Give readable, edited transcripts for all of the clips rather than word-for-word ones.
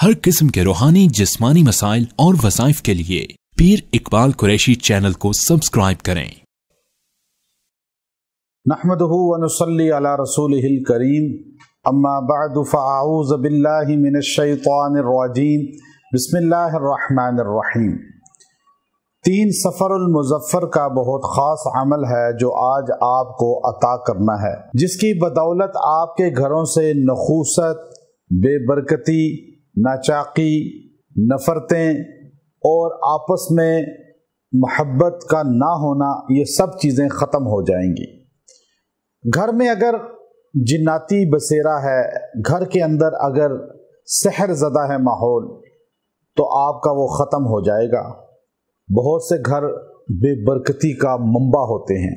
हर किस्म के रूहानी जिस्मानी मसाइल और वज़ाइफ के लिए पीर इकबाल कुरैशी चैनल को सब्सक्राइब करें। नहमदुहु व नुसल्ली अला रसूलिहिल करीम, अम्मा बअदु फ़अऊज़ु बिल्लाहि मिनश शैतानिर रजीम, बिस्मिल्लाहिर रहमानिर रहीम। 3 सफ़रुल मुज़फ़्फ़र का बहुत ख़ास अमल है जो आज आपको अता करना है, जिसकी बदौलत आपके घरों से नखूसत, बेबरकती, नाचाकी, नफ़रतें और आपस में मोहब्बत का ना होना, ये सब चीज़ें ख़त्म हो जाएंगी। घर में अगर जिन्नाती बसेरा है, घर के अंदर अगर सहर ज़दा है माहौल, तो आपका वो ख़त्म हो जाएगा। बहुत से घर बेबरकती का मंबा होते हैं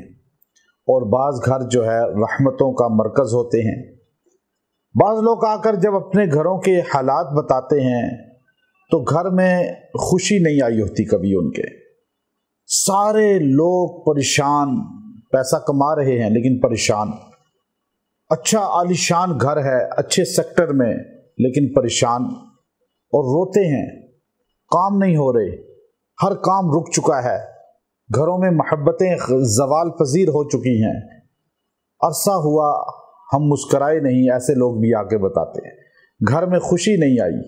और बाज़ घर जो है रहमतों का मरकज़ होते हैं। बाज़ लोग आकर जब अपने घरों के हालात बताते हैं तो घर में खुशी नहीं आई होती कभी उनके। सारे लोग परेशान, पैसा कमा रहे हैं लेकिन परेशान। अच्छा आलीशान घर है, अच्छे सेक्टर में, लेकिन परेशान और रोते हैं। काम नहीं हो रहे, हर काम रुक चुका है, घरों में मोहब्बतें ज़वाल पजीर हो चुकी हैं। अरसा हुआ हम मुस्कराए नहीं, ऐसे लोग भी आके बताते हैं। घर में खुशी नहीं आई।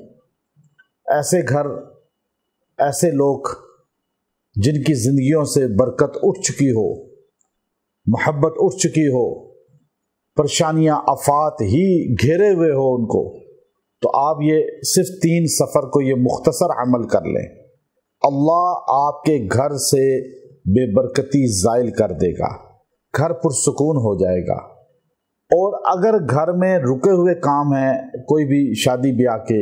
ऐसे घर, ऐसे लोग जिनकी ज़िंदगियों से बरकत उठ चुकी हो, मोहब्बत उठ चुकी हो, परेशानियां आफात ही घेरे हुए हो उनको, तो आप ये सिर्फ 3 सफ़र को ये मुख्तसर अमल कर लें, अल्लाह आपके घर से बेबरकती ज़ाइल कर देगा, घर पुरसुकून हो जाएगा। और अगर घर में रुके हुए काम हैं, कोई भी शादी ब्याह के,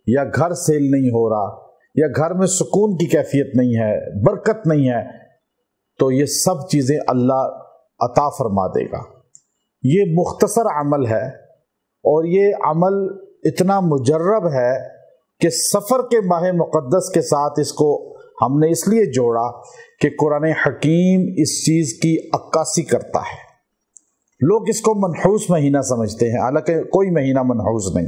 या घर सेल नहीं हो रहा, या घर में सुकून की कैफियत नहीं है, बरकत नहीं है, तो ये सब चीज़ें अल्लाह अता फरमा देगा। ये मुख्तसर अमल है और ये अमल इतना मुजर्रब है कि सफ़र के माह मुक़द्दस के साथ इसको हमने इसलिए जोड़ा कि कुरान हकीम इस चीज़ की अक्कासी करता है। लोग इसको मनहूस महीना समझते हैं, हालांकि कोई महीना मनहूस नहीं।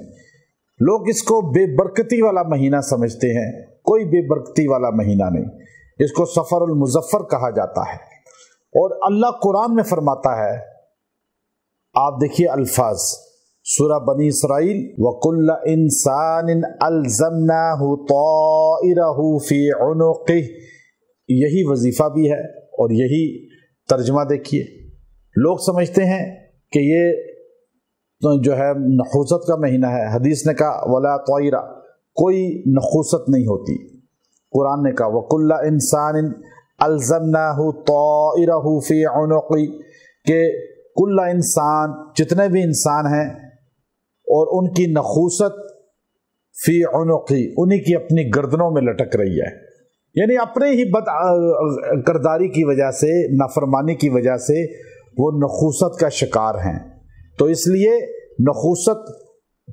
लोग इसको बेबरकती वाला महीना समझते हैं, कोई बेबरकती वाला महीना नहीं। इसको सफ़रुल मुज़फ़्फ़र कहा जाता है। और अल्लाह कुरान में फरमाता है, आप देखिए अल्फाज, सूरह बनी इसराइल, वकुल्ल इंसानिन अल्ज़मनाहु ताइरहु फी उनुक़िह, यही वजीफ़ा भी है और यही तर्जमा देखिए। लोग समझते हैं कि ये जो है नखूसत का महीना है। हदीस ने कहा वला तौइरा, कोई नखूसत नहीं होती। कुरान ने कहा वकुल्ला इंसानिन अल्ज़मनाहु ताइरहु फी उनुक़ी, के कुल्ला इंसान, जितने भी इंसान हैं, और उनकी नखूसत फी उनुक़ी, उन्हीं की अपनी गर्दनों में लटक रही है। यानी अपने ही बद करदारी की वजह से, नाफरमानी की वजह से वो नखूसत का शिकार हैं। तो इसलिए नखूसत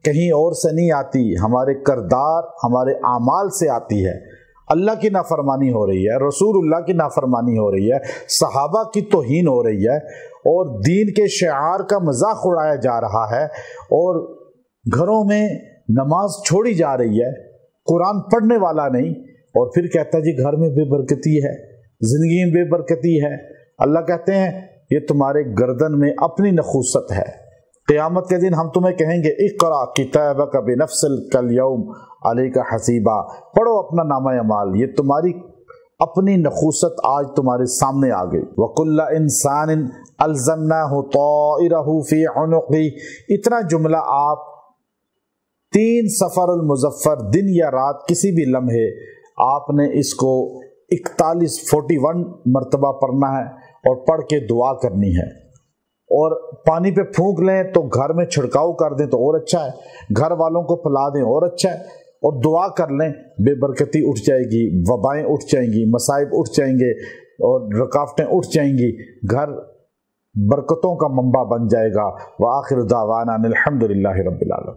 कहीं और से नहीं आती, हमारे करदार, हमारे आमाल से आती है। अल्लाह की नाफरमानी हो रही है, रसूलुल्लाह की नाफरमानी हो रही है, सहाबा की तौहीन हो रही है, और दीन के शिआर का मजाक उड़ाया जा रहा है, और घरों में नमाज छोड़ी जा रही है, कुरान पढ़ने वाला नहीं, और फिर कहता है जी घर में बेबरकती है, जिंदगी में बेबरकती है। अल्लाह कहते हैं ये तुम्हारे गर्दन में अपनी नखूसत है। क़यामत के दिन हम तुम्हें कहेंगे इक़रा किताबक बिनफ़्सिल कल यौम अलैका हसीबा, पढ़ो अपना नामा अमाल, ये तुम्हारी अपनी नखूसत आज तुम्हारे सामने आ गई। वकुल्ला इंसानिन अल्ज़मनाहु ताइरहु फी उनुक़ी, इतना जुमला आप 3 सफ़रुल मुज़फ़्फ़र, दिन या रात किसी भी लम्हे आपने इसको 41 मरतबा पढ़ना है और पढ़ के दुआ करनी है। और पानी पे फूंक लें तो घर में छिड़काव कर दें तो और अच्छा है, घर वालों को पिला दें और अच्छा है, और दुआ कर लें, बेबरकती उठ जाएगी, वबाएं उठ जाएंगी, मसाइब उठ जाएंगे और रुकावटें उठ जाएंगी, घर बरकतों का मंबा बन जाएगा। व आखिर दावाना अनिल हम्दुलिल्लाहि रब्बिल आलमीन।